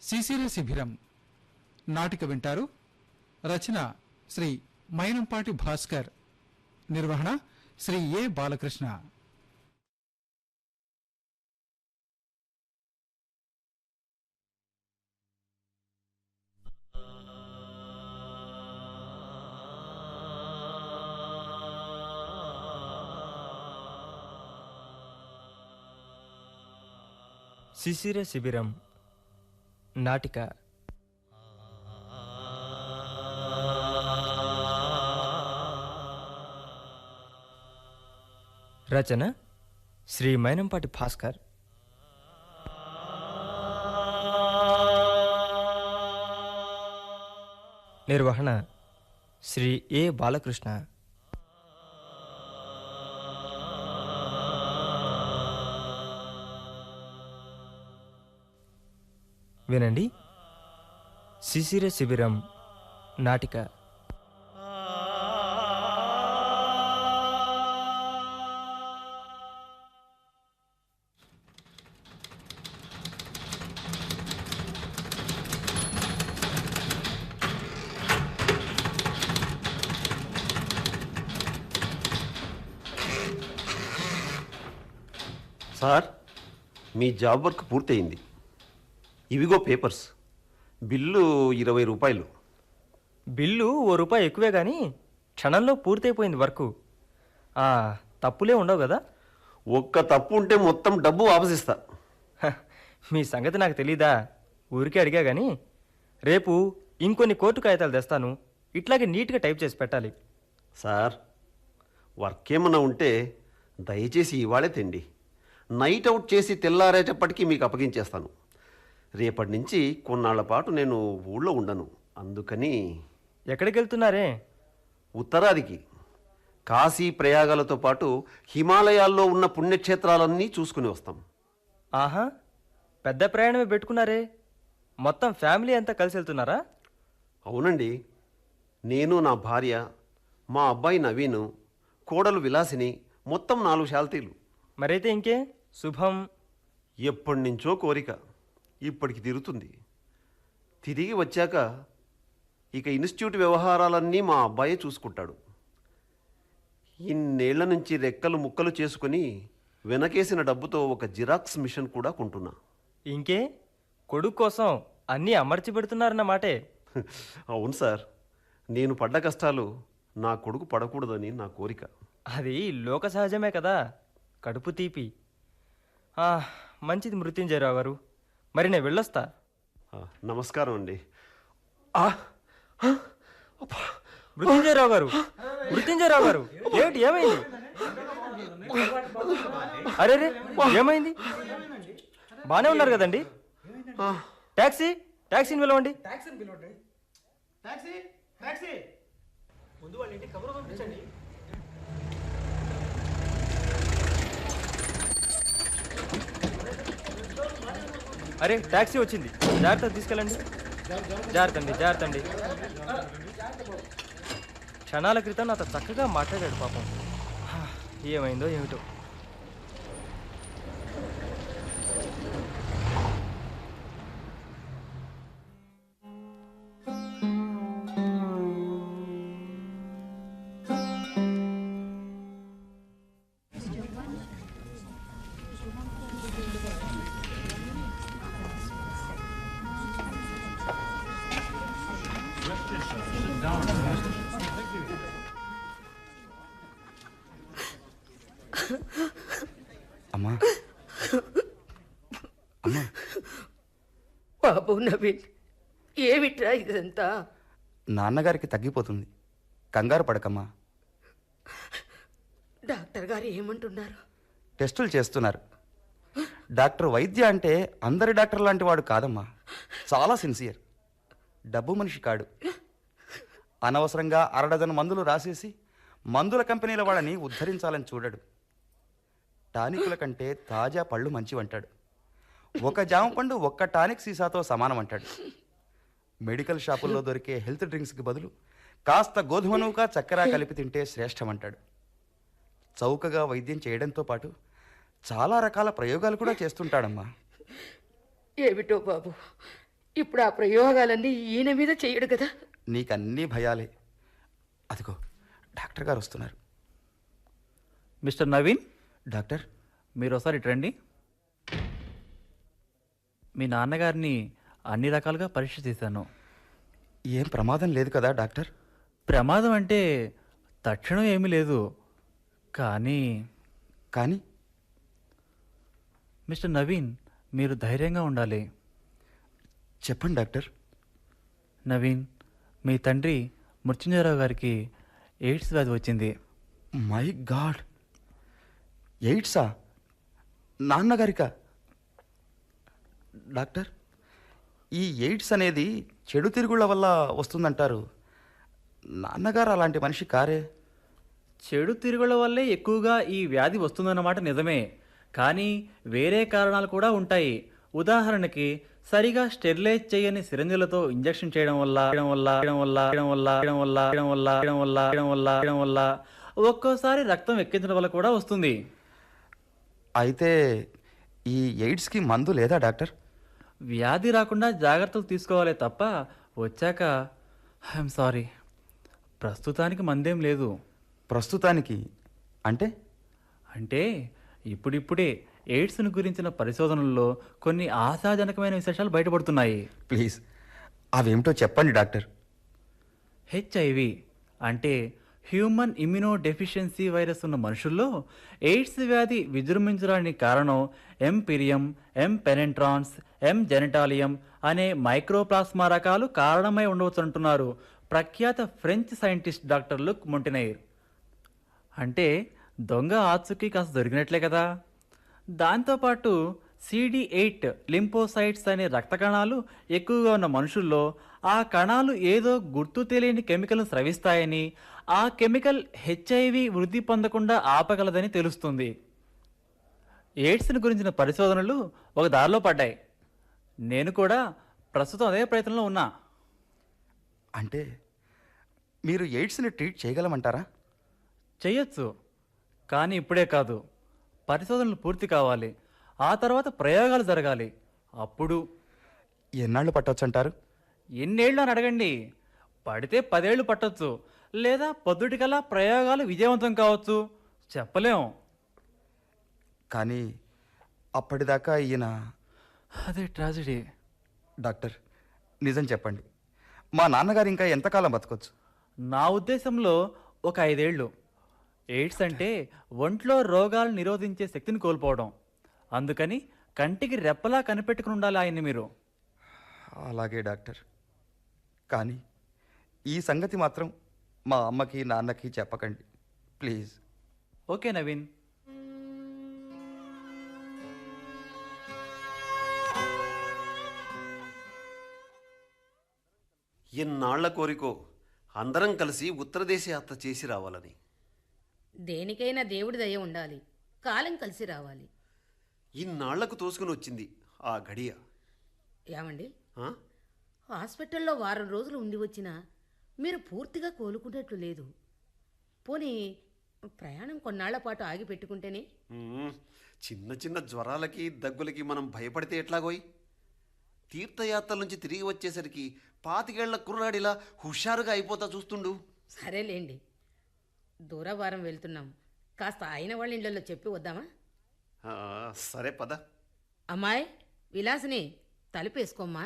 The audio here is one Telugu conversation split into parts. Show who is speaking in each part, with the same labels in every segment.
Speaker 1: శిశిర శిబిరం నాటిక వింటారు. రచన శ్రీ మైనంపాటి భాస్కర్, నిర్వహణ శ్రీ ఏ బాలకృష్ణ.
Speaker 2: శిశిర శిబిరం నాటిక. రచన శ్రీ మైనంపాటి భాస్కర్. నిర్వహణ శ్రీ ఏ బాలకృష్ణ. వినండి, శిశిర శిబిరం నాటిక.
Speaker 3: సార్, మీ జాబ్ వర్క్ పూర్తయింది. ఇవిగో పేపర్స్. బిల్లు 20 రూపాయలు.
Speaker 2: బిల్లు ₹1 ఎక్కువే కానీ క్షణంలో పూర్తయిపోయింది వర్కు. తప్పులే ఉండవు కదా?
Speaker 3: ఒక్క తప్పు ఉంటే మొత్తం డబ్బు వాపసిస్తా.
Speaker 2: మీ సంగతి నాకు తెలీదా? ఊరికే అడిగా కానీ రేపు ఇంకొన్ని కోర్టు కాగితాలు తెస్తాను. ఇట్లాగే నీట్గా టైప్ చేసి పెట్టాలి.
Speaker 3: సార్, వర్క్ ఏమన్నా ఉంటే దయచేసి ఇవాళే తెండి. నైట్ అవుట్ చేసి తెల్లారేటప్పటికీ మీకు అప్పగించేస్తాను. రేపటి నుంచి కొన్నాళ్ల పాటు నేను ఊళ్ళో ఉండను. అందుకని.
Speaker 2: ఎక్కడికి వెళ్తున్నారే?
Speaker 3: ఉత్తరాదికి. కాశీ ప్రయాగాలతో పాటు హిమాలయాల్లో ఉన్న పుణ్యక్షేత్రాలన్నీ చూసుకుని వస్తాం.
Speaker 2: ఆహా, పెద్ద ప్రయాణమే పెట్టుకున్నారే. మొత్తం ఫ్యామిలీ అంతా కలిసి వెళ్తున్నారా?
Speaker 3: అవునండి. నేను, నా భార్య, మా అబ్బాయి నవీను, కోడలు విలాసిని, మొత్తం 4 శాల్తీలు.
Speaker 2: మరైతే ఇంకే శుభం.
Speaker 3: ఎప్పటి నుంచో కోరిక ఇప్పటికి తీరుతుంది. తిరిగి వచ్చాక ఇక ఇన్స్టిట్యూట్ వ్యవహారాలన్నీ మా అబ్బాయే చూసుకుంటాడు. ఇన్నేళ్ల నుంచి రెక్కలు ముక్కలు చేసుకుని వెనకేసిన డబ్బుతో ఒక జిరాక్స్ మిషన్ కూడా కొంటున్నా.
Speaker 2: ఇంకే కొడుకు కోసం అన్నీ అమర్చి పెడుతున్నారన్నమాటే.
Speaker 3: అవును సార్, నేను పడ్డ కష్టాలు నా కొడుకు పడకూడదని నా కోరిక.
Speaker 2: అది లోక సహజమే కదా, కడుపు తీపి. మంచిది మృత్యుంజయరావు గారు, మరి నేను వెళ్ళొస్తా.
Speaker 3: నమస్కారం అండి.
Speaker 2: మృత్యుంజయరావు గారు, మృత్యుంజయరావు గారు, ఏమిటి, ఏమైంది? అరే రే, ఏమైంది? బాగానే ఉన్నారు కదండి? ట్యాక్సీని పిలవండి. అరే, ట్యాక్సీ వచ్చింది, జాగ్రత్త తీసుకెళ్ళండి. జాగ్రత్త అండి. క్షణాల క్రితం నాతో చక్కగా మాట్లాడాడు పాపం. ఏమైందో ఏమిటో.
Speaker 4: అమ్మా, అమ్మా.
Speaker 5: బాబు నవీన్, ఏమిట్రా ఇదంతా?
Speaker 4: నాన్నగారికి తగ్గిపోతుంది, కంగారు పడకమ్మా.
Speaker 5: డాక్టర్ గారు ఏమంటున్నారు?
Speaker 4: టెస్టులు చేస్తున్నారు. డాక్టర్ వైద్య అంటే అందరి డాక్టర్ లాంటి వాడు కాదమ్మా. చాలా సిన్సియర్. డబ్బు మనిషి కాడు. అనవసరంగా 1/2 డజన్ మందులు రాసేసి మందుల కంపెనీల వాళ్ళని ఉద్ధరించాలని చూడడు. టానికుల కంటే తాజా పళ్ళు మంచివంటాడు. ఒక జామ పండు ఒక్క టానిక్ సీసాతో సమానం అంటాడు. మెడికల్ షాపుల్లో దొరికే హెల్త్ డ్రింక్స్కి బదులు కాస్త గోధుమ నూక చక్కెర కలిపి తింటే శ్రేష్టమంటాడు. చౌకగా వైద్యం చేయడంతో పాటు చాలా రకాల ప్రయోగాలు కూడా చేస్తుంటాడమ్మా.
Speaker 5: ఏమిటో బాబు, ఇప్పుడు ఆ ప్రయోగాలన్నీ ఈయన మీద చేయడు కదా.
Speaker 4: నీకన్నీ భయాలే. అదిగో డాక్టర్ గారు వస్తున్నారు.
Speaker 6: మిస్టర్ నవీన్,
Speaker 4: డాక్టర్,
Speaker 6: మీరు ఒకసారి ఇటు రండి. మీ నాన్నగారిని అన్ని రకాలుగా పరీక్ష చేశాను.
Speaker 4: ఏం ప్రమాదం లేదు కదా డాక్టర్?
Speaker 6: ప్రమాదం అంటే తక్షణం ఏమీ లేదు, కానీ
Speaker 4: కానీ
Speaker 6: మిస్టర్ నవీన్, మీరు ధైర్యంగా ఉండాలి.
Speaker 4: చెప్పండి డాక్టర్.
Speaker 6: నవీన్, మీ తండ్రి మృత్యుంజయరావు గారికి ఎయిడ్స్ వ్యాధి వచ్చింది.
Speaker 4: మై గాడ్, ఎయిడ్సా? నాన్నగారికా? డాక్టర్, ఈ ఎయిడ్స్ అనేది చెడు తిరుగుళ్ళ వల్ల వస్తుందంటారు. నాన్నగారు అలాంటి మనిషి కారే.
Speaker 6: చెడు తిరుగుల వల్లే ఎక్కువగా ఈ వ్యాధి వస్తుందన్నమాట నిజమే, కానీ వేరే కారణాలు కూడా ఉంటాయి. ఉదాహరణకి సరిగా స్టెరిలైజ్ చేయని సిరంజులతో ఇంజెక్షన్ చేయడం వల్ల ఒక్కోసారి రక్తం ఎక్కించడం వల్ల కూడా వస్తుంది.
Speaker 4: అయితే ఈ ఎయిడ్స్కి మందు లేదా డాక్టర్?
Speaker 6: వ్యాధి రాకుండా జాగ్రత్తలు తీసుకోవాలే తప్ప వచ్చాక ఐఎమ్ సారీ, ప్రస్తుతానికి మందేం లేదు.
Speaker 4: ప్రస్తుతానికి అంటే?
Speaker 6: అంటే ఇప్పుడిప్పుడే ఎయిడ్స్ను గురించిన పరిశోధనల్లో కొన్ని ఆశాజనకమైన విశేషాలు బయటపడుతున్నాయి.
Speaker 4: ప్లీజ్ అవేమిటో చెప్పండి డాక్టర్.
Speaker 6: హెచ్ఐవి అంటే హ్యూమన్ ఇమ్యూనో డెఫిషియన్సీ వైరస్ ఉన్న మనుషుల్లో ఎయిడ్స్ వ్యాధి విజృంభించడానికి కారణం ఎంపిరియం, ఎం పెనెంట్రాన్స్, ఎం జెనటాలియం అనే మైక్రోప్లాస్మా రకాలు కారణమై ఉండవచ్చు అంటున్నారు ప్రఖ్యాత ఫ్రెంచ్ సైంటిస్ట్ డాక్టర్ లుక్ మొంటినైర్. అంటే దొంగ ఆచూకీ కాస్త దొరికినట్లే కదా. దాంతోపాటు CD8 లింపోసైట్స్ అనే రక్త కణాలు ఎక్కువగా ఉన్న మనుషుల్లో ఆ కణాలు ఏదో గుర్తు తెలియని కెమికల్ను స్రవిస్తాయని, ఆ కెమికల్ హెచ్ఐవి వృద్ధి పొందకుండా ఆపగలదని తెలుస్తుంది. ఎయిడ్స్ని గురించిన పరిశోధనలు ఒక దారిలో పడ్డాయి. నేను కూడా ప్రస్తుతం అదే ప్రయత్నంలో ఉన్నా.
Speaker 4: అంటే మీరు ఎయిడ్స్ని ట్రీట్ చేయగలమంటారా?
Speaker 6: చెయ్యొచ్చు, కానీ ఇప్పుడే కాదు. పరిశోధనలు పూర్తి కావాలి, ఆ తర్వాత ప్రయోగాలు జరగాలి. అప్పుడు
Speaker 4: ఎన్నాళ్ళు పట్టొచ్చు అంటారు?
Speaker 6: ఎన్నేళ్ళు అని అడగండి. పడితే 10 ఏళ్ళు పట్టొచ్చు, లేదా పొద్దుటికల్లా ప్రయోగాలు విజయవంతం కావచ్చు, చెప్పలేం.
Speaker 4: కానీ అప్పటిదాకా ఈయన...
Speaker 6: అదే ట్రాజడీ.
Speaker 4: డాక్టర్, నిజం చెప్పండి, మా నాన్నగారు ఇంకా ఎంతకాలం బతకొచ్చు?
Speaker 6: నా ఉద్దేశంలో ఒక 5 ఏళ్ళు. ఎయిడ్స్ అంటే ఒంట్లో రోగాలు నిరోధించే శక్తిని కోల్పోవడం. అందుకని కంటికి రెప్పలా కనిపెట్టుకుని ఉండాలి ఆయన్ని మీరు.
Speaker 4: అలాగే డాక్టర్, కానీ ఈ సంగతి మాత్రం మా అమ్మకి నాన్నకి చెప్పకండి ప్లీజ్.
Speaker 6: ఓకే నవీన్.
Speaker 3: ఎన్నాళ్ల కోరికో అందరం కలిసి ఉత్తరదేశ యాత్ర చేసి రావాలని.
Speaker 5: దేనికైనా దేవుడి దయ ఉండాలి, కాలం కలిసి రావాలి.
Speaker 3: ఇన్నాళ్లకు తోసుకుని వచ్చింది ఆ గడియ.
Speaker 5: ఏమండి,
Speaker 3: ఆ?
Speaker 5: హాస్పిటల్లో వారం రోజులు ఉండి వచ్చినా మీరు పూర్తిగా కోలుకున్నట్లు లేదు. పోనీ ప్రయాణం కొన్నాళ్ల పాటు ఆగి పెట్టుకుంటేనే.
Speaker 3: చిన్న చిన్న జ్వరాలకి దగ్గులకి మనం భయపడితే ఎట్లాగోయ్? తీర్థయాత్రల నుంచి తిరిగి వచ్చేసరికి 25 ఏళ్ల కుర్రాడిలా హుషారుగా అయిపోతా చూస్తుండు.
Speaker 5: సరేలేండి, దూరవారం వెళ్తున్నాం, కాస్త అయిన వాళ్ళ ఇళ్ళల్లో చెప్పి వద్దామా?
Speaker 3: సరే పద.
Speaker 5: అమ్మాయి విలాసిని తలుపేసుకోమ్మా.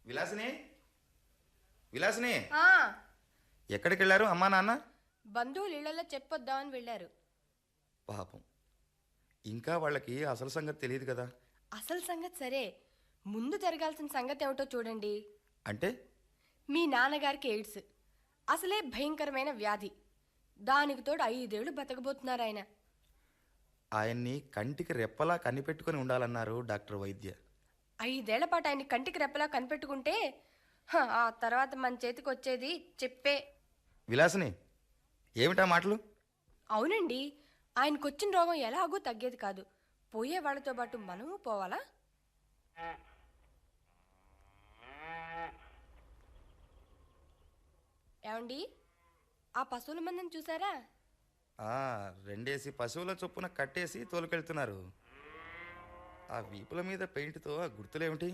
Speaker 4: విలాసిని, విలాసిని,
Speaker 7: ఆ,
Speaker 4: ఎక్కడికి వెళ్ళారు అమ్మా నాన్న?
Speaker 7: బంధువులు ఇళ్లలో చెప్పొద్దామని వెళ్ళారు.
Speaker 4: పాపం, ఇంకా వాళ్ళకి అసలు సంగతి తెలియదు కదా.
Speaker 7: అసలు సంగతి సరే, ముందు జరగాల్సిన సంగతి ఏమిటో చూడండి.
Speaker 4: అంటే
Speaker 7: మీ నాన్నగారికి ఎయిడ్స్ అసలే భయంకరమైన వ్యాధి. దానికి తోడు 5 ఏళ్ళు బతకబోతున్నారు ఆయన.
Speaker 4: ఆయన్ని కంటికి రెప్పలా కనిపెట్టుకుని ఉండాలన్నారు డాక్టర్ వైద్య.
Speaker 7: 5 ఏళ్ల పాటు ఆయన్ని కంటికి రెప్పలా కనిపెట్టుకుంటే ఆ తర్వాత మన చేతికి వచ్చేది చెప్పే.
Speaker 4: విలాసిని, ఏమిటా మాటలు?
Speaker 7: అవునండి, ఆయనకొచ్చిన రోగం ఎలాగూ తగ్గేది కాదు. పోయే వాళ్ళతో పాటు మనము పోవాలా? ఏమండి, ఆ పశువుల మందని చూసారా?
Speaker 4: రెండేసి పశువుల చొప్పున కట్టేసి తోలుకెళ్తున్నారు. ఆ వీపుల మీద పెయింట్తో ఆ గుర్తులేమిటి?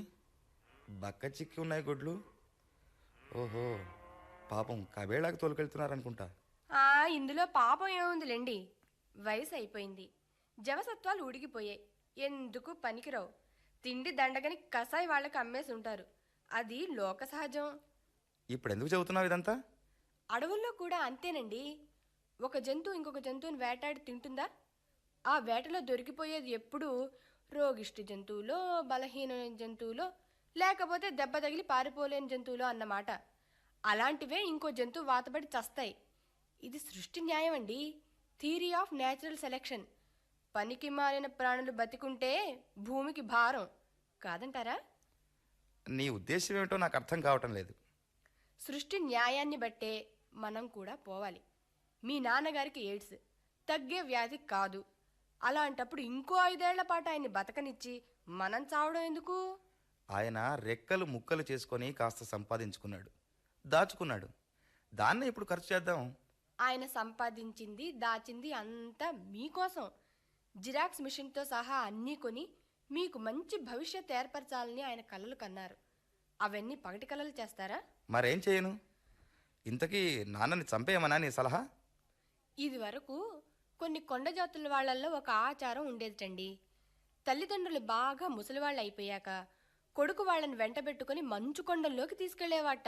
Speaker 4: బక్క చిక్కి ఉన్నాయి గుడ్లు. ఓహో, పాపం కబేళాకి తోలుకెళ్తున్నారనుకుంటా.
Speaker 7: ఇందులో పాపం ఏముందిలేండి. వయసు అయిపోయింది, జవసత్వాలు ఉడిగిపోయాయి, ఎందుకు పనికిరావు. తిండి దండగని కసాయి వాళ్ళకి అమ్మేసి ఉంటారు. అది లోక సహజం.
Speaker 4: ఇప్పుడు ఎందుకు చదువుతున్నావు ఇదంతా?
Speaker 7: అడవుల్లో కూడా అంతేనండి. ఒక జంతువు ఇంకొక జంతువుని వేటాడి తింటుందా? ఆ వేటలో దొరికిపోయేది ఎప్పుడూ రోగిష్టి జంతువులో, బలహీనమైన జంతువులో, లేకపోతే దెబ్బ తగిలి పారిపోలేని జంతువులో అన్నమాట. అలాంటివే ఇంకో జంతువు వాతపడి చస్తాయి. ఇది సృష్టి న్యాయం అండి. Theory of natural selection. పనికి మాలిన ప్రాణులు బతికుంటే భూమికి భారం కాదంటారా?
Speaker 4: నీ ఉద్దేశం ఏమిటో నాకు అర్థం కావటం లేదు.
Speaker 7: సృష్టి న్యాయాన్ని బట్టే మనం కూడా పోవాలి. మీ నాన్నగారికి ఎయిడ్స్ తగ్గే వ్యాధి కాదు. అలాంటప్పుడు ఇంకో 5 ఏళ్ల పాటు ఆయన్ని బతకనిచ్చి మనం చావడం ఎందుకు?
Speaker 4: ఆయన రెక్కలు ముక్కలు చేసుకొని కాస్త సంపాదించుకున్నాడు, దాచుకున్నాడు. దాన్నే ఇప్పుడు ఖర్చు చేద్దాం.
Speaker 7: ఆయన సంపాదించింది దాచింది అంతా మీకోసం. జిరాక్స్ మిషన్తో సహా అన్నీ కొని మీకు మంచి భవిష్యత్ ఏర్పరచాలని ఆయన కలలు కన్నారు. అవన్నీ పగటి కలలు చేస్తారా?
Speaker 4: మరేం చేయను? ఇంతకీ నాన్నని చంపేయమనా నీ సలహా?
Speaker 7: ఇది వరకు కొన్ని కొండ జాతుల వాళ్ళల్లో ఒక ఆచారం ఉండేదిటండి. తల్లిదండ్రులు బాగా ముసలివాళ్ళు అయిపోయాక కొడుకు వాళ్ళని వెంటబెట్టుకుని మంచు కొండల్లోకి తీసుకెళ్లేవాట.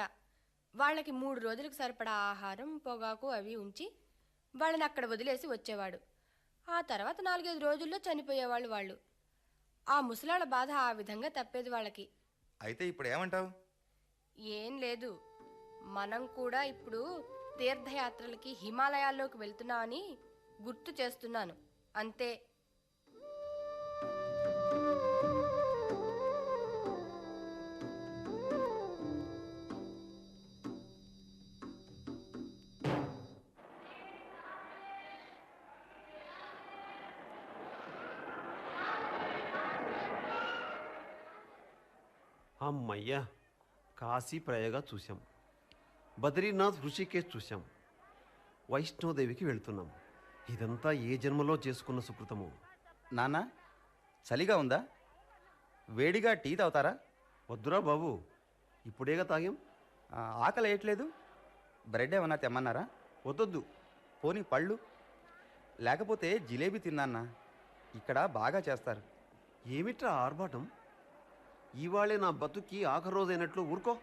Speaker 7: వాళ్ళకి 3 రోజులకు సరిపడా ఆహారం, పొగాకు అవి ఉంచి వాళ్ళని అక్కడ వదిలేసి వచ్చేవాడు. ఆ తర్వాత 4-5 రోజుల్లో చనిపోయేవాళ్ళు వాళ్ళు. ఆ ముసలాళ్ళ బాధ ఆ విధంగా తప్పేది వాళ్ళకి.
Speaker 4: అయితే ఇప్పుడు ఏమంటావు?
Speaker 7: ఏం లేదు, మనం కూడా ఇప్పుడు తీర్థయాత్రలకి హిమాలయాల్లోకి వెళ్తున్నామని గుర్తు చేస్తున్నాను అంతే.
Speaker 3: అమ్మయ్యా, కాశీ ప్రయాగ చూసాం, బద్రీనాథ్ ఋషికేశ్ చూసాం, వైష్ణోదేవికి వెళ్తున్నాం. ఇదంతా ఏ జన్మలో చేసుకున్న సుకృతమో.
Speaker 4: నాన్న, చలిగా ఉందా? వేడిగా టీ తాగుతారా?
Speaker 3: వద్దురా బాబు, ఇప్పుడేగా తాగాం.
Speaker 4: ఆకలి వేయట్లేదు. బ్రెడ్ ఏమన్నా తెమ్మన్నారా?
Speaker 3: వద్దొద్దు.
Speaker 4: పోనీ పళ్ళు? లేకపోతే జిలేబీ తిన్నాన్నా, ఇక్కడ బాగా చేస్తారు.
Speaker 3: ఏమిట్రా ఆర్భాటం? ఇవాళే నా బతుక్కి ఆఖరి రోజైనట్లు ఊరుకో.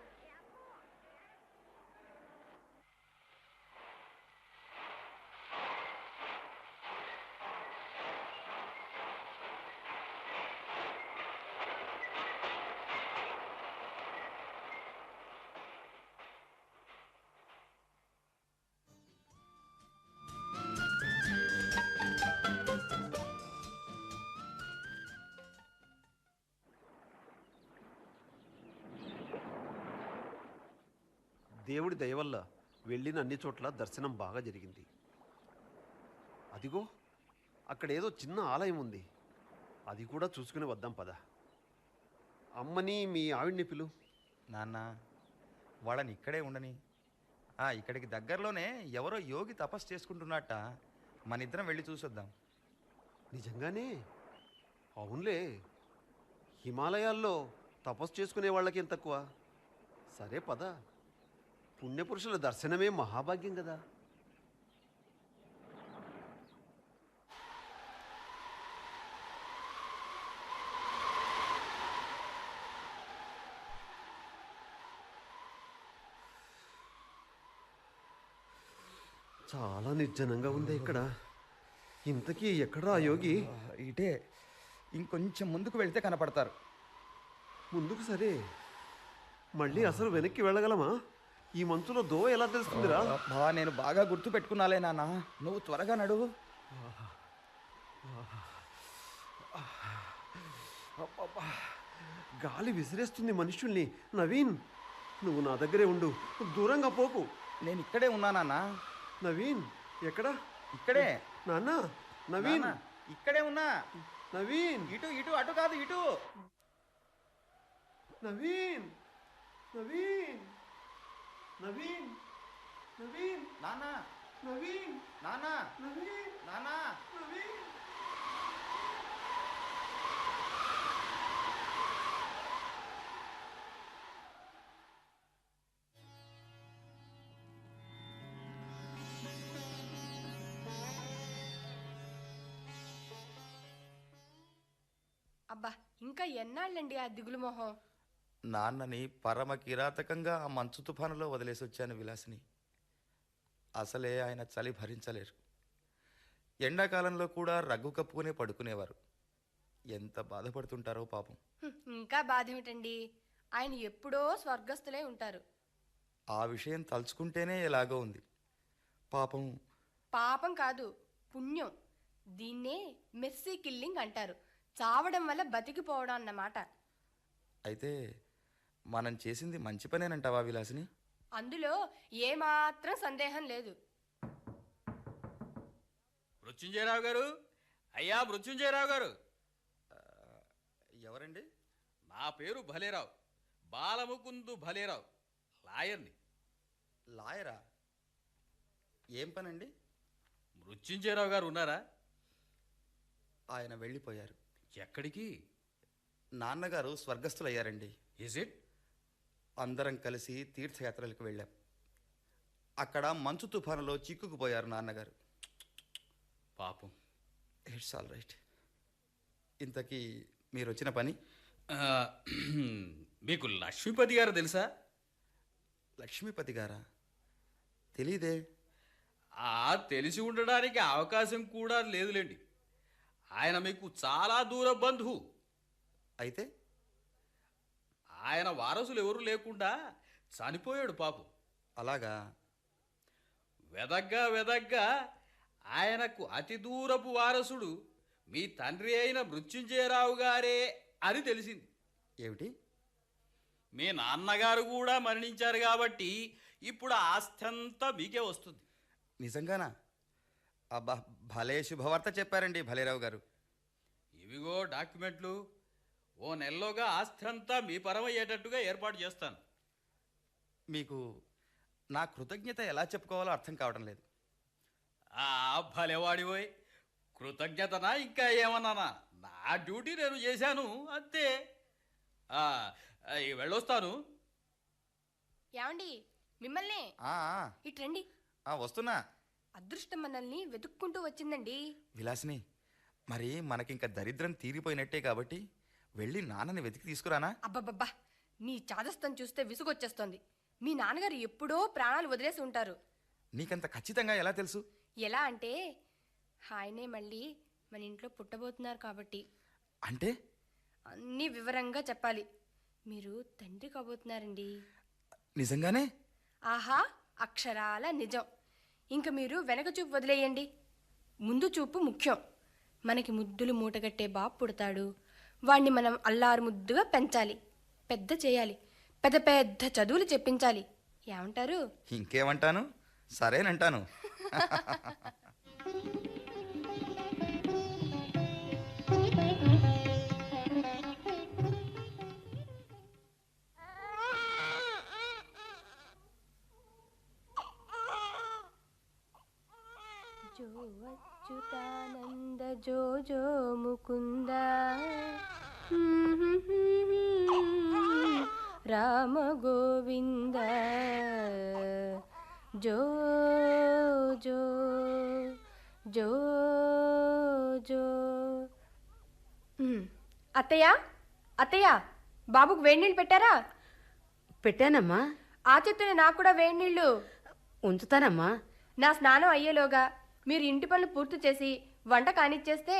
Speaker 3: దేవుడి దయవల్ల వెళ్ళిన అన్ని చోట్ల దర్శనం బాగా జరిగింది. అదిగో అక్కడేదో చిన్న ఆలయం ఉంది, అది కూడా చూసుకుని వద్దాం పద. అమ్మని మీ ఆవిడ్ని పిలు.
Speaker 4: నాన్న, వాళ్ళని ఇక్కడే ఉండని. ఇక్కడికి దగ్గరలోనే ఎవరో యోగి తపస్సు చేసుకుంటున్నట్ట. మన ఇద్దరం వెళ్ళి చూసొద్దాం.
Speaker 3: నిజంగానే? అవునులే, హిమాలయాల్లో తపస్సు చేసుకునే వాళ్ళకేం తక్కువ. సరే పద, పుణ్యపురుషుల దర్శనమే మహాభాగ్యం కదా. చాలా నిర్జనంగా ఉంది ఇక్కడ. ఇంతకీ ఎక్కడా ఆ యోగి?
Speaker 4: ఇటే, ఇంకొంచెం ముందుకు వెళ్తే కనపడతారు.
Speaker 3: ముందుకు సరే, మళ్ళీ అసలు వెనక్కి వెళ్ళగలమా? ఈ మంచులో దోవ ఎలా తెలుస్తుందిరా?
Speaker 4: నేను బాగా గుర్తు పెట్టుకున్నాలే నాన్న, నువ్వు త్వరగా నడువు.
Speaker 3: గాలి విసిరేస్తుంది మనుషుల్ని. నవీన్, నువ్వు నా దగ్గరే ఉండు, దూరంగా పోకు.
Speaker 4: నేను ఇక్కడే ఉన్నా నాన్న.
Speaker 3: నవీన్ ఎక్కడా?
Speaker 4: ఇక్కడే
Speaker 3: నాన్న. నవీన్
Speaker 4: నాన్న, ఇక్కడే ఉన్నా.
Speaker 3: నవీన్,
Speaker 4: ఇటు ఇటు, అటు కాదు ఇటు.
Speaker 3: నవీన్, నవీన్, నవీన్, నవీన్.
Speaker 4: నాన్న, నానా నానా
Speaker 7: అబ్బా ఇంకా ఎన్నాళ్ళండి ఆ దిగులు మొహం?
Speaker 4: నాన్నని పరమ కిరాతకంగా ఆ మంచు తుఫానులో వదిలేసి వచ్చాను విలాసిని. అసలే ఆయన చలి భరించలేరు. ఎండాకాలంలో కూడా రగ్గు కప్పుకునే పడుకునేవారు. ఎంత బాధపడుతుంటారో పాపం.
Speaker 7: ఇంకా బాధ ఏమిటండి, ఆయన ఎప్పుడో స్వర్గస్థులై ఉంటారు.
Speaker 4: ఆ విషయం తలుచుకుంటేనే ఎలాగో ఉంది. పాపం.
Speaker 7: పాపం కాదు, పుణ్యం. దీన్నే మెర్సీ కిల్లింగ్ అంటారు. చావడం వల్ల బతికిపోవడం అన్నమాట.
Speaker 4: అయితే మనం చేసింది మంచి పనేనంటావా విలాసిని?
Speaker 7: అందులో ఏమాత్రం సందేహం లేదు.
Speaker 8: మృత్యుంజయరావు గారు, అయ్యా మృత్యుంజయరావు గారు.
Speaker 4: ఎవరండి?
Speaker 8: నా పేరు భలేరావు, బాలముకుందు భలేరావు, లాయర్ని.
Speaker 4: లాయరా? ఏం పనండి?
Speaker 8: మృత్యుంజయరావు గారు ఉన్నారా?
Speaker 4: ఆయన వెళ్ళిపోయారు.
Speaker 8: ఎక్కడికి?
Speaker 4: నాన్నగారు స్వర్గస్థులయ్యారండి.
Speaker 8: Is it?
Speaker 4: అందరం కలిసి తీర్థయాత్రలకు వెళ్ళాం. అక్కడ మంచు తుఫానులో చిక్కుకుపోయారు నాన్నగారు.
Speaker 8: పాపం.
Speaker 4: It's all right. ఇంతకీ మీరు వచ్చిన పని?
Speaker 8: ఆ, మీకు లక్ష్మీపతి గారు తెలుసా?
Speaker 4: లక్ష్మీపతి గారా? తెలీదే.
Speaker 8: తెలిసి ఉండడానికి అవకాశం కూడా లేదులేండి. ఆయన మీకు చాలా దూర బంధువు.
Speaker 4: అయితే
Speaker 8: ఆయన వారసులు ఎవరు లేకుండా చనిపోయాడు పాపం.
Speaker 4: అలాగా?
Speaker 8: వెదగ్గా ఆయనకు అతి దూరపు వారసుడు మీ తండ్రి అయిన మృత్యుంజయరావు గారే అని తెలిసింది.
Speaker 4: ఏమిటి?
Speaker 8: మీ నాన్నగారు కూడా మరణించారు కాబట్టి ఇప్పుడు ఆస్తి అంతా మీకే వస్తుంది.
Speaker 4: నిజంగానా? అబ్బా, భలే శుభవార్త చెప్పారండి భలేరావు గారు.
Speaker 8: ఇవిగో డాక్యుమెంట్లు. ఓ నెలలోగా ఆస్తి అంతా మీ పరమయ్యేటట్టుగా ఏర్పాటు చేస్తాను.
Speaker 4: మీకు నా కృతజ్ఞత ఎలా చెప్పుకోవాలో అర్థం కావడం లేదు.
Speaker 8: భలేవాడిపోయి కృతజ్ఞతనా ఇంకా ఏమన్నానా? నా డ్యూటీ నేను చేశాను అంతే. వెళ్ళొస్తాను.
Speaker 7: ఏమండి, మిమ్మల్ని
Speaker 4: ఆ,
Speaker 7: ఇట్రండి.
Speaker 4: వస్తున్నా.
Speaker 7: అదృష్టం మనల్ని వెతుక్కుంటూ వచ్చిందండి.
Speaker 4: విలాసిని, మరి మనకింక దరిద్రం తీరిపోయినట్టే కాబట్టి వెళ్ళి నాన్నని వెతికి తీసుకురానా?
Speaker 7: అబ్బబ్బబ్బా, మీ చాదస్తం చూస్తే విసుగొచ్చేస్తోంది. మీ నాన్నగారు ఎప్పుడో ప్రాణాలు వదిలేసి ఉంటారు.
Speaker 4: నీకంత ఖచ్చితంగా ఎలా తెలుసు?
Speaker 7: ఎలా అంటే ఆయనే మళ్ళీ మన ఇంట్లో పుట్టబోతున్నారు కాబట్టి.
Speaker 4: అంటే?
Speaker 7: అన్నీ వివరంగా చెప్పాలి. మీరు తండ్రి కాబోతున్నారండి.
Speaker 4: నిజంగానే?
Speaker 7: ఆహా, అక్షరాల నిజం. ఇంక మీరు వెనక చూపు వదిలేయండి. ముందు చూపు ముఖ్యం. మనకి ముద్దులు మూటగట్టే బాబు పుడతాడు. వాణ్ణి మనం అల్లారు ముద్దుగా పెంచాలి, పెద్ద చేయాలి, పెద్ద పెద్ద చదువులు చెప్పించాలి. ఏమంటారు?
Speaker 4: ఇంకేమంటాను, సరేనంటాను.
Speaker 7: జో అచ్యుతానంద జో జో ముకుంద రామ గోవింద జో జో జో జో. అత్తయ్య, అత్తయ్య, బాబుకు వేడి నీళ్ళు పెట్టారా?
Speaker 5: పెట్టానమ్మా.
Speaker 7: ఆ చెత్తనే నాకు కూడా వేడి నీళ్ళు
Speaker 5: ఉంచుతానమ్మా.
Speaker 7: నా స్నానం అయ్యేలోగా మీరు ఇంటి పనులు పూర్తి చేసి వంట కానిచ్చేస్తే.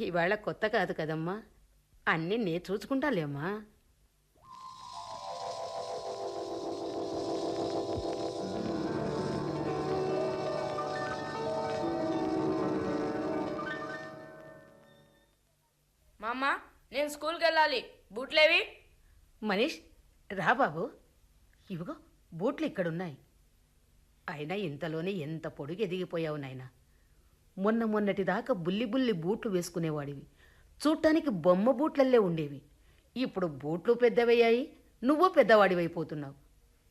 Speaker 5: ఇవాళ కొత్త కాదు కదమ్మా, అన్నీ నే చూసుకుంటాలేమ్మా.
Speaker 9: మామ, నేను స్కూల్కి వెళ్ళాలి. బూట్లేవి?
Speaker 5: మనీష్, రా బాబు. ఇవిగో బూట్లు ఇక్కడున్నాయి. అయినా ఇంతలోనే ఎంత పొడుగు ఎదిగిపోయావు నాయనా. మొన్నటి దాకా బుల్లి బుల్లి బూట్లు వేసుకునేవాడివి. చూడటానికి బొమ్మ బూట్లల్లే ఉండేవి. ఇప్పుడు బూట్లు పెద్దవయ్యాయి, నువ్వు పెద్దవాడివైపోతున్నావు.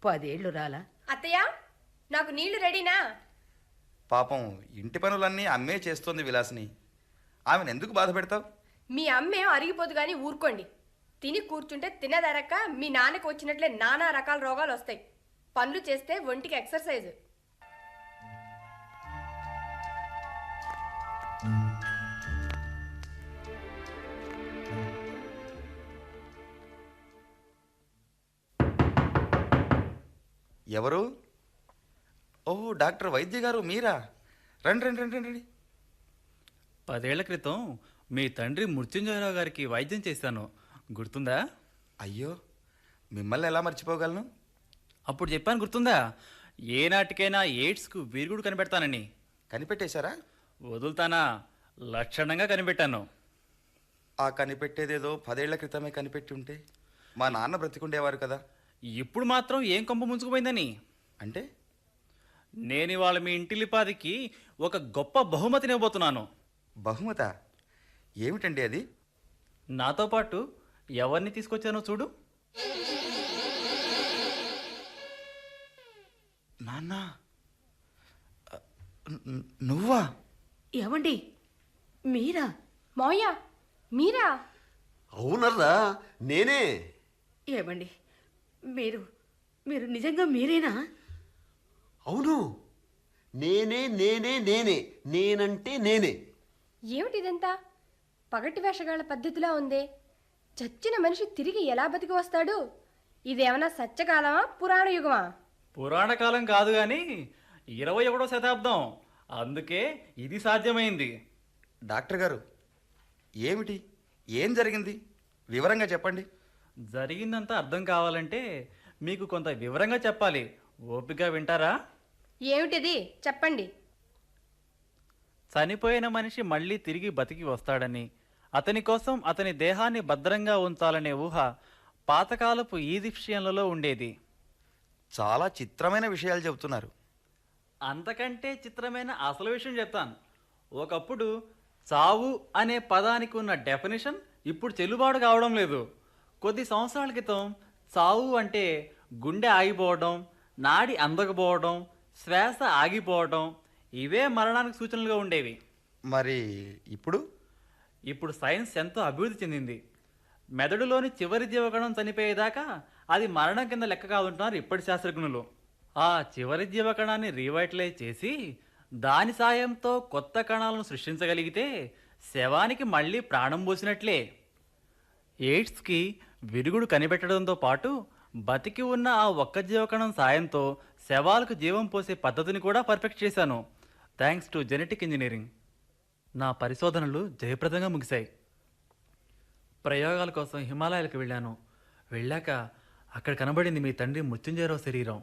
Speaker 5: 10 ఏళ్ళు రాలా?
Speaker 7: అత్తయ్య, నాకు నీళ్లు రెడీనా?
Speaker 4: పాపం ఇంటి పనులన్నీ అమ్మే చేస్తోంది విలాసిని. ఆమెను ఎందుకు బాధ పెడతావు?
Speaker 7: మీ అమ్మేం అరిగిపోదు కానీ ఊరుకోండి. తిని కూర్చుంటే తినదరక్క మీ నాన్నకి వచ్చినట్లే నానా రకాల రోగాలు వస్తాయి. పనులు చేస్తే ఒంటికి ఎక్సర్సైజ్.
Speaker 4: ఎవరు? ఓహో, డాక్టర్ వైద్య గారు మీరా? రండి రండి రండి రండి.
Speaker 6: 10 ఏళ్ల క్రితం మీ తండ్రి మృత్యుంజయరావు గారికి వైద్యం చేశాను, గుర్తుందా?
Speaker 4: అయ్యో, మిమ్మల్ని ఎలా మర్చిపోగలను?
Speaker 6: అప్పుడు చెప్పాను, గుర్తుందా? ఏనాటికైనా ఎయిడ్స్కు విరుగుడు కనిపెడతానని.
Speaker 4: కనిపెట్టేశారా?
Speaker 6: వదులుతానా? లక్షణంగా కనిపెట్టాను.
Speaker 4: ఆ కనిపెట్టేదేదో 10 ఏళ్ల క్రితమే కనిపెట్టి ఉంటే మా నాన్న బ్రతికుండేవారు కదా.
Speaker 6: ఇప్పుడు మాత్రం ఏం కొంప ముంచుకుపోయిందని.
Speaker 4: అంటే?
Speaker 6: నేను ఇవాళ మీ ఇంటిల్లిపాదికి ఒక గొప్ప బహుమతిని ఇవ్వబోతున్నాను.
Speaker 4: బహుమత? ఏమిటండి అది?
Speaker 6: నాతో పాటు ఎవరిని తీసుకొచ్చానో చూడు.
Speaker 4: నాన్న, నువ్వా?
Speaker 5: ఏమండి, మీరా?
Speaker 7: మోయ మీరా?
Speaker 3: అవునర్రా, నేనే.
Speaker 5: ఏమండి, మీరు మీరు నిజంగా మీరేనా?
Speaker 3: అవును, నేనే నేనే నేనే నేనంటే నేనే.
Speaker 7: ఏమిటి ఇదంతా? పగటి వేషగాళ్ల పద్ధతిలా ఉందే. చచ్చిన మనిషి తిరిగి ఎలా బతికి వస్తాడు? ఇదేమన్నా సత్యకాలమా, పురాణ యుగమా?
Speaker 6: పురాణ కాలం కాదు కానీ 21వ శతాబ్దం, అందుకే ఇది సాధ్యమైంది.
Speaker 4: డాక్టర్ గారు, ఏమిటి? ఏం జరిగింది? వివరంగా చెప్పండి.
Speaker 6: జరిగిందంతా అర్థం కావాలంటే మీకు కొంత వివరంగా చెప్పాలి. ఓపిక వింటారా?
Speaker 7: ఏమిటిది చెప్పండి.
Speaker 6: చనిపోయిన మనిషి మళ్ళీ తిరిగి బతికి వస్తాడని, అతని కోసం అతని దేహాన్ని భద్రంగా ఉంచాలనే ఊహ పాతకాలపు ఈజిప్షియన్లలో ఉండేది.
Speaker 4: చాలా చిత్రమైన విషయాలు చెబుతున్నారు.
Speaker 6: అంతకంటే చిత్రమైన అసలు విషయం చెప్తాను. ఒకప్పుడు చావు అనే పదానికి ఉన్న డెఫినేషన్ ఇప్పుడు చెల్లుబాటు కావడం లేదు. కొద్ది సంవత్సరాల క్రితం చావు అంటే గుండె ఆగిపోవడం, నాడి అందకపోవడం, శ్వాస ఆగిపోవడం, ఇవే మరణానికి సూచనలుగా ఉండేవి.
Speaker 4: మరి ఇప్పుడు?
Speaker 6: ఇప్పుడు సైన్స్ ఎంతో అభివృద్ధి చెందింది. మెదడులోని చివరి జీవకణం చనిపోయేదాకా అది మరణం కింద లెక్క కాదుంటున్నారు ఇప్పటి శాస్త్రజ్ఞులు. ఆ చివరి జీవకణాన్ని రీవైటలైజ్ చేసి దాని సాయంతో కొత్త కణాలను సృష్టించగలిగితే శవానికి మళ్ళీ ప్రాణం పోసినట్లే. ఎయిడ్స్కి విరుగుడు కనిపెట్టడంతో పాటు బతికి ఉన్న ఆ ఒక్క జీవకణం సాయంతో శవాలకు జీవం పోసే పద్ధతిని కూడా పర్ఫెక్ట్ చేశాను, థ్యాంక్స్ టు జెనెటిక్ ఇంజనీరింగ్. నా పరిశోధనలు జయప్రదంగా ముగిశాయి. ప్రయోగాల కోసం హిమాలయాలకు వెళ్ళాక అక్కడ కనబడింది మీ తండ్రి మృత్యుంజయరావు శరీరం.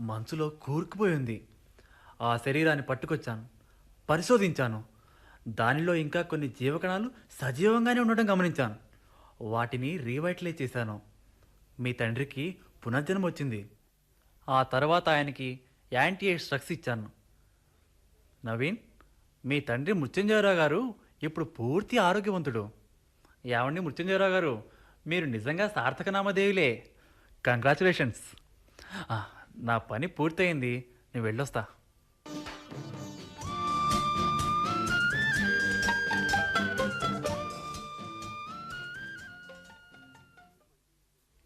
Speaker 6: మంచులో కూరుకుపోయింది. ఆ శరీరాన్ని పట్టుకొచ్చాను, పరిశోధించాను. దానిలో ఇంకా కొన్ని జీవకణాలు సజీవంగానే ఉండటం గమనించాను. వాటిని రీవైటలైజ్ చేశాను. మీ తండ్రికి పునర్జన్మ వచ్చింది. ఆ తర్వాత ఆయనకి యాంటీ ఎయిడ్స్ డ్రగ్స్ ఇచ్చాను. నవీన్, మీ తండ్రి మృత్యుంజయరావు గారు ఇప్పుడు పూర్తి ఆరోగ్యవంతుడు. ఏమండి మృత్యుంజయరావు గారు, మీరు నిజంగా సార్థక నామధేయులే. కంగ్రాచులేషన్స్. నా పని పూర్తయింది, నేను వెళ్ళొస్తా.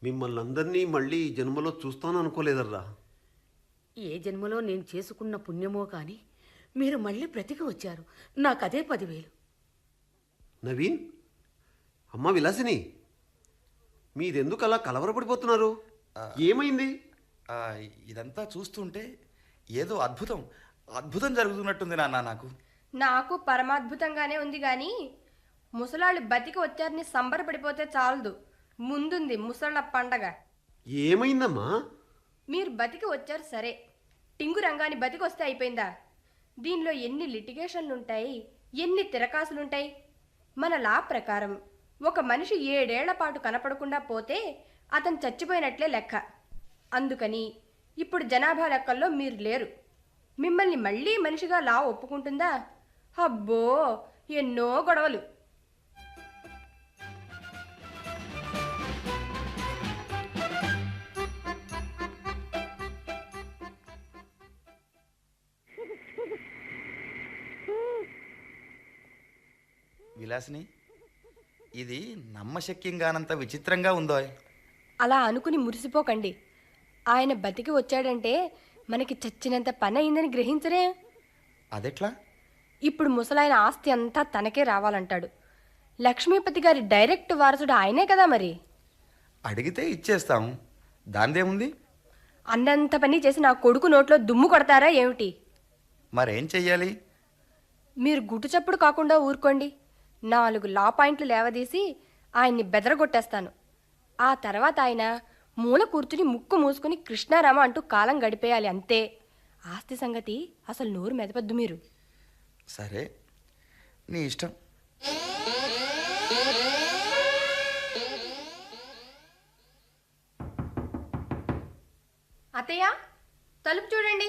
Speaker 3: మిమ్మల్ని అందరినీ మళ్ళీ ఈ జన్మలో చూస్తాను అనుకోలేదర్రా.
Speaker 5: ఏ జన్మలో నేను చేసుకున్న పుణ్యమో కానీ మీరు మళ్ళీ బ్రతికి వచ్చారు. నాకదే 10,000.
Speaker 3: నవీన్, అమ్మ విలాసిని, మీరెందుకు అలా కలవరపడిపోతున్నారు? ఏమైంది?
Speaker 4: ఇదంతా చూస్తుంటే ఏదో అద్భుతం జరుగుతున్నట్టుంది నాన్న.
Speaker 7: నాకు పరమాద్భుతంగానే ఉంది కానీ ముసలాళ్ళు బతికి వచ్చారని సంబరపడిపోతే చాలదు. ముందుంది ముసళ్ళ పండగ.
Speaker 3: ఏమైందమ్మా?
Speaker 7: మీరు బతికి వచ్చారు సరే, టింగు రంగాన్ని బతికి వస్తే అయిపోయిందా? దీనిలో ఎన్ని లిటిగేషన్లుంటాయి, ఎన్ని తిరకాసులుంటాయి. మన లా ప్రకారం ఒక మనిషి 7 ఏళ్ల పాటు కనపడకుండా పోతే అతను చచ్చిపోయినట్లే లెక్క. అందుకని ఇప్పుడు జనాభా లెక్కల్లో మీరు లేరు. మిమ్మల్ని మళ్ళీ మనిషిగా లా ఒప్పుకుంటుందా? అబ్బో, ఎన్నో గొడవలు.
Speaker 4: విలాసిని, ఇది నమ్మశక్యంగానంత విచిత్రంగా ఉందో.
Speaker 7: అలా అనుకుని మురిసిపోకండి. ఆయన బతికి వచ్చాడంటే మనకి చచ్చినంత పని అయిందని గ్రహించరే.
Speaker 4: అదెట్లా?
Speaker 7: ఇప్పుడు ముసలాయన ఆస్తి అంతా తనకే రావాలంటాడు. లక్ష్మీపతి గారి డైరెక్ట్ వారసుడు ఆయనే కదా మరి.
Speaker 4: అడిగితే ఇచ్చేస్తాం, దాందేముంది?
Speaker 7: అన్నంత పని చేసి నా కొడుకు నోట్లో దుమ్ము కొడతారా ఏమిటి?
Speaker 4: మరేం చెయ్యాలి?
Speaker 7: మీరు గుట్టు చప్పుడు కాకుండా ఊరుకోండి. 4 లా పాయింట్లు లేవదీసి ఆయన్ని బెదరగొట్టేస్తాను. ఆ తర్వాత ఆయన మూల కూర్చుని ముక్కు మూసుకుని కృష్ణారామ అంటూ కాలం గడిపేయాలి అంతే. ఆస్తి సంగతి అసలు నోరు మెదపద్దు మీరు.
Speaker 4: సరే, నీ ఇష్టం.
Speaker 7: అత్తయ్య, తలుపు చూడండి.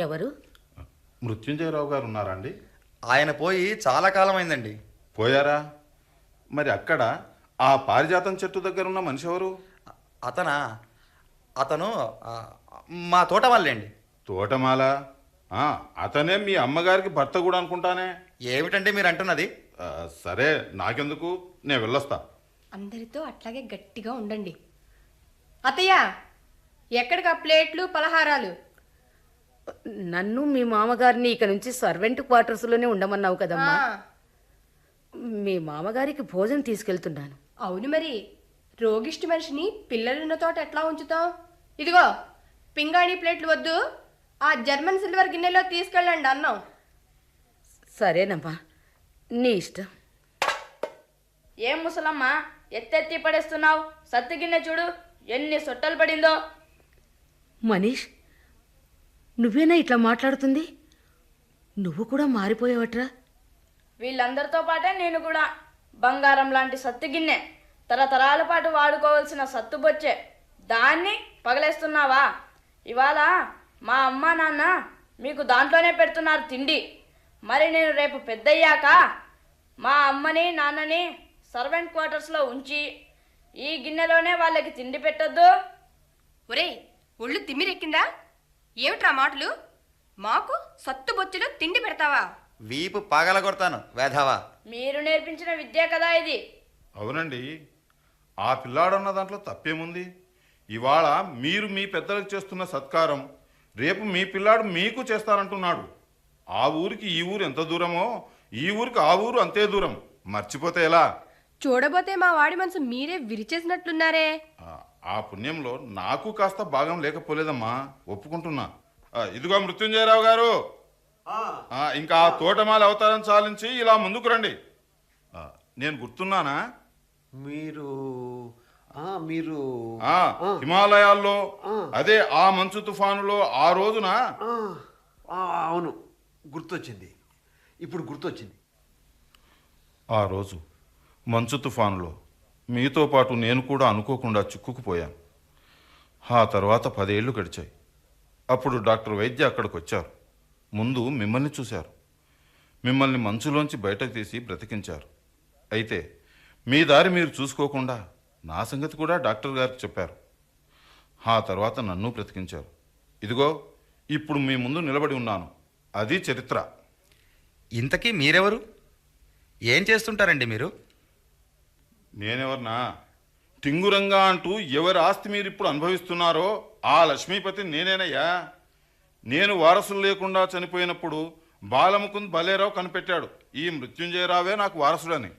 Speaker 5: ఎవరు?
Speaker 10: మృత్యుంజయరావు గారు ఉన్నారా అండి?
Speaker 4: ఆయన పోయి చాలా కాలం అయిందండి.
Speaker 10: పోయారా? మరి అక్కడ ఆ పారిజాతం చెట్టు దగ్గర ఉన్న మనిషి ఎవరు?
Speaker 4: అతను మా తోట వాళ్ళండి.
Speaker 10: తోటమాల? అతనే మీ అమ్మగారికి భర్త కూడా అనుకుంటానే.
Speaker 4: ఏమిటంటే మీరు అంటున్నది?
Speaker 10: సరే, నాకెందుకు, నేను వెళ్ళొస్తా.
Speaker 7: అందరితో అట్లాగే గట్టిగా ఉండండి. అత్తయ్య, ఎక్కడికి ఆ ప్లేట్లు పలహారాలు?
Speaker 5: నన్ను మీ మామగారిని ఇక నుంచి సర్వెంట్ క్వార్టర్స్లోనే ఉండమన్నావు కదమ్మా. మీ మామగారికి భోజనం తీసుకెళ్తున్నాను.
Speaker 7: అవును మరి, రోగిష్టి మనిషిని పిల్లలున్న తోట ఎట్లా ఉంచుతాం? ఇదిగో పింగాణి ప్లేట్లు వద్దు, ఆ జర్మన్ సిల్వర్ గిన్నెలో తీసుకెళ్ళండి అన్నం.
Speaker 5: సరేనమ్మా, నీ ఇష్టం.
Speaker 9: ఏం ముసలమ్మ ఎత్తెత్తి పడేస్తున్నావు? సత్తు గిన్నె చూడు ఎన్ని సొట్టలు పడిందో.
Speaker 5: మనీష్, నువ్వేనా ఇట్లా మాట్లాడుతుంది? నువ్వు కూడా మారిపోయావట్రా.
Speaker 9: వీళ్ళందరితో పాటే నేను కూడా. బంగారం లాంటి సత్తు గిన్నె, తరతరాల పాటు వాడుకోవాల్సిన సత్తు బొచ్చే, దాన్ని పగలేస్తున్నావా? ఇవాళ మా అమ్మ నాన్న మీకు దాంట్లోనే పెడుతున్నారు తిండి. మరి నేను రేపు పెద్దయ్యాక మా అమ్మని నాన్నని సర్వెంట్ క్వార్టర్స్లో ఉంచి ఈ గిన్నెలోనే వాళ్ళకి తిండి పెట్టొద్దు.
Speaker 7: ఒరే, ఒళ్ళు తిమ్మిరెక్కిందా? ఏమిట్రా మాటలు? మాకు సత్తు బొచ్చులో తిండి పెడతావా?
Speaker 4: వీపు పగల కొడతాను వేధవా.
Speaker 9: మీరు నేర్పించిన విద్య కదా ఇది.
Speaker 10: అవునండి, ఆ పిల్లాడన్న దాంట్లో తప్పేముంది? ఇవాళ మీరు మీ పెద్దలకు చేస్తున్న సత్కారం రేపు మీ పిల్లాడు మీకు చేస్తానంటున్నాడు. ఆ ఊరికి ఈ ఊరు ఎంత దూరమో ఈ ఊరికి ఆ ఊరు అంతే దూరం. మర్చిపోతే ఎలా?
Speaker 7: చూడబోతే మా వాడి మనసు మీరే విరిచేసినట్లున్నారే.
Speaker 10: ఆ పుణ్యంలో నాకు కాస్త భాగం లేకపోలేదమ్మా, ఒప్పుకుంటున్నా. ఇదిగో మృత్యుంజయరావు గారు, ఇంకా ఆ తోటమాల అవతారం చాలించి ఇలా ముందుకు రండి. నేను గుర్తున్నానా?
Speaker 3: మీరు
Speaker 10: హిమాలయాల్లో అదే ఆ మంచు తుఫానులో ఆ రోజున.
Speaker 3: అవును, గుర్తొచ్చింది, ఇప్పుడు గుర్తొచ్చింది.
Speaker 10: ఆ రోజు మంచు తుఫానులో మీతో పాటు నేను కూడా అనుకోకుండా చిక్కుకుపోయాను. ఆ తర్వాత 10 ఏళ్ళు గడిచాయి. అప్పుడు డాక్టర్ వైద్య అక్కడికి వచ్చారు. ముందు మిమ్మల్ని చూశారు. మిమ్మల్ని మంచులోంచి బయటకు తీసి బ్రతికించారు. అయితే మీ దారి మీరు చూసుకోకుండా నా సంగతి కూడా డాక్టర్ గారికి చెప్పారు. ఆ తర్వాత నన్ను బ్రతికించారు. ఇదిగో ఇప్పుడు మీ ముందు నిలబడి ఉన్నాను. అది చరిత్ర.
Speaker 4: ఇంతకీ మీరెవరు? ఏం చేస్తుంటారండి మీరు?
Speaker 10: నేనెవరినా? టింగురంగా అంటూ ఎవరి ఆస్తి మీరు ఇప్పుడు అనుభవిస్తున్నారో ఆ లక్ష్మీపతి నేనేనయ్యా. నేను వారసులు లేకుండా చనిపోయినప్పుడు బాలముకుంద్ బలేరావు కనిపెట్టాడు ఈ మృత్యుంజయరావే నాకు వారసుడని.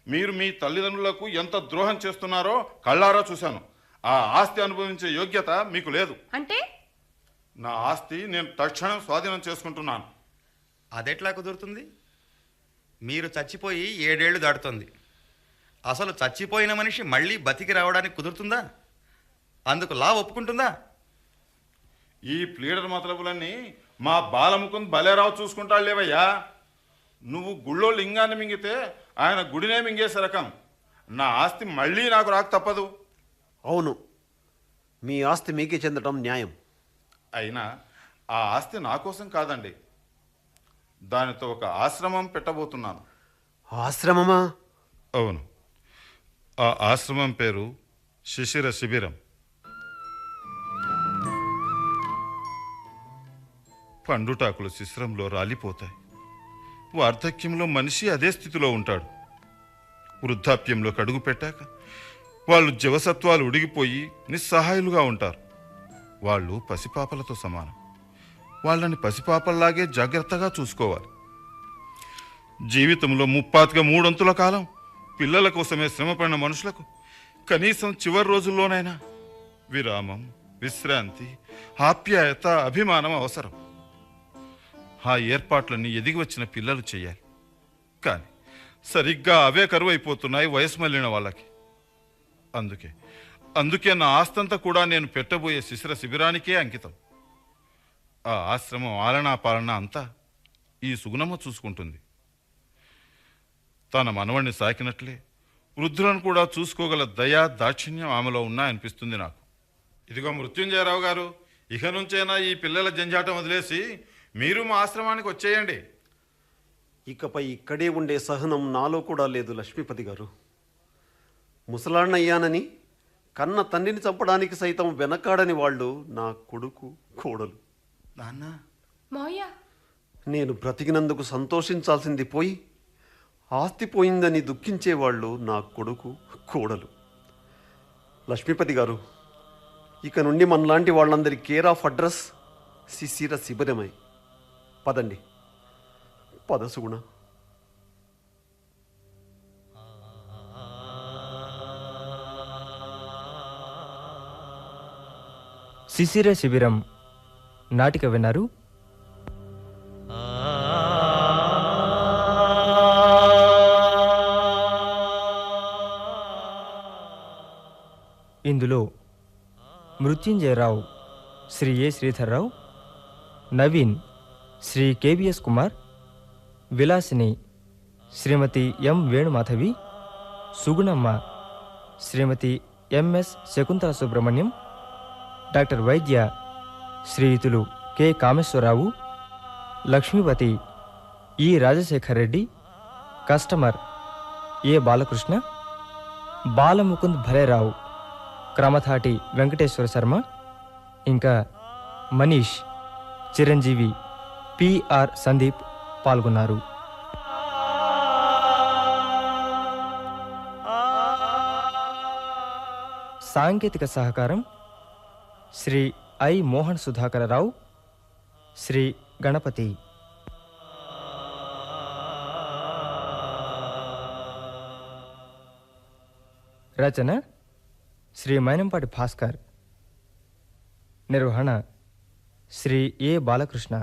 Speaker 10: మీరు మీ తల్లిదండ్రులకు ఎంత ద్రోహం చేస్తున్నారో కళ్ళారా చూశాను. ఆ ఆస్తి అనుభవించే యోగ్యత మీకు లేదు.
Speaker 7: అంటే
Speaker 10: నా ఆస్తి నేను తక్షణం స్వాధీనం చేసుకుంటున్నాను.
Speaker 4: అదెట్లా కుదురుతుంది? మీరు చచ్చిపోయి 7 ఏళ్ళు దాటుతుంది. అసలు చచ్చిపోయిన మనిషి మళ్ళీ బతికి రావడానికి కుదురుతుందా? అందుకు లా ఒప్పుకుంటుందా?
Speaker 10: ఈ ప్లీడర్ మతలబులన్నీ మా బాలముకుంద్ బలేరావు చూసుకుంటాడు లేవయ్యా. నువ్వు గుళ్ళో లింగాన్ని మింగితే ఆయన గుడినే మింగేసే రకం. నా ఆస్తి మళ్ళీ నాకు రాక తప్పదు.
Speaker 3: అవును, మీ ఆస్తి మీకే చెందటం న్యాయం.
Speaker 10: అయినా ఆ ఆస్తి నా కోసం కాదండి. దానితో ఒక ఆశ్రమం పెట్టబోతున్నాను.
Speaker 3: ఆశ్రమమా?
Speaker 10: అవును, ఆ ఆశ్రమం పేరు శిశిర శిబిరం. పండుటాకులు శిశిరంలో రాలిపోతాయి. వార్ధక్యంలో మనిషి అదే స్థితిలో ఉంటాడు. వృద్ధాప్యంలోకి అడుగు పెట్టాక వాళ్ళు జవసత్వాలు ఉడిగిపోయి నిస్సహాయులుగా ఉంటారు. వాళ్ళు పసిపాపలతో సమానం. వాళ్ళని పసిపాపల్లాగే జాగ్రత్తగా చూసుకోవాలి. జీవితంలో 33 కాలం పిల్లల కోసమే శ్రమపడిన మనుషులకు కనీసం చివరి రోజుల్లోనైనా విరామం, విశ్రాంతి, ఆప్యాయత, అభిమానం అవసరం. ఆ ఏర్పాట్లన్నీ ఎదిగి వచ్చిన పిల్లలు చేయాలి. కానీ సరిగ్గా అవే కరువైపోతున్నాయి వయసు మళ్ళిన వాళ్ళకి. అందుకే నా ఆస్తంతా కూడా నేను పెట్టబోయే శిశిర శిబిరానికే అంకితం. ఆ ఆశ్రమం ఆలనా పాలన అంతా ఈ సుగుణమ్మ చూసుకుంటుంది. తన మనవణ్ణి సాకినట్లే వృద్ధులను కూడా చూసుకోగల దయా దాక్షిణ్యం ఆమెలో ఉన్నాయనిపిస్తుంది నాకు. ఇదిగో మృత్యుంజయరావు గారు, ఇక నుంచైనా ఈ పిల్లల జంజాటం వదిలేసి మీరు మా ఆశ్రమానికి వచ్చేయండి.
Speaker 3: ఇకపై ఇక్కడే ఉండే సహనం నాలో కూడా లేదు లక్ష్మీపతి గారు. ముసలాన్నయ్యానని కన్న తండ్రిని చంపడానికి సైతం వెనకాడని వాళ్ళు నా కొడుకు, కోడలు.
Speaker 4: నాన్న,
Speaker 7: మావయ్య,
Speaker 3: నేను బ్రతికినందుకు సంతోషించాల్సింది పోయి ఆస్తి పోయిందని దుఃఖించేవాళ్ళు నా కొడుకు, కోడలు. లక్ష్మీపతి గారు, ఇక నుండి మనలాంటి వాళ్ళందరి కేర్ ఆఫ్ అడ్రస్ శిశిర శిబిరమై. పదండి, పద సుగుణ.
Speaker 2: శిశిర శిబిరం నాటిక విన్నారు. ఇందులో మృత్యుంజయరావు శ్రీ ఏ శ్రీధర్రావు, నవీన్ శ్రీ కేబిఎస్ కుమార్, విలాసిని శ్రీమతి ఎం వేణుమాధవి, సుగుణమ్మ శ్రీమతి ఎంఎస్ శకుంతల సుబ్రహ్మణ్యం, డాక్టర్ వైద్య శ్రీయుతులు కె కామేశ్వరరావు, లక్ష్మీపతి ఈ రాజశేఖర్ రెడ్డి, కస్టమర్ ఏ బాలకృష్ణ, బాలముకుంద్ భలేరావు, క్రమథాటి వెంకటేశ్వర శర్మ, ఇంకా మనీష్, చిరంజీవి, పిఆర్ సందీప్ పాల్గొన్నారు. సాంకేతిక సహకారం శ్రీ ఐ మోహన్ సుధాకరరావు, శ్రీ గణపతి. రచన శ్రీ మైనంపాటి భాస్కర్. నిర్వహణ శ్రీ ఏ బాలకృష్ణ.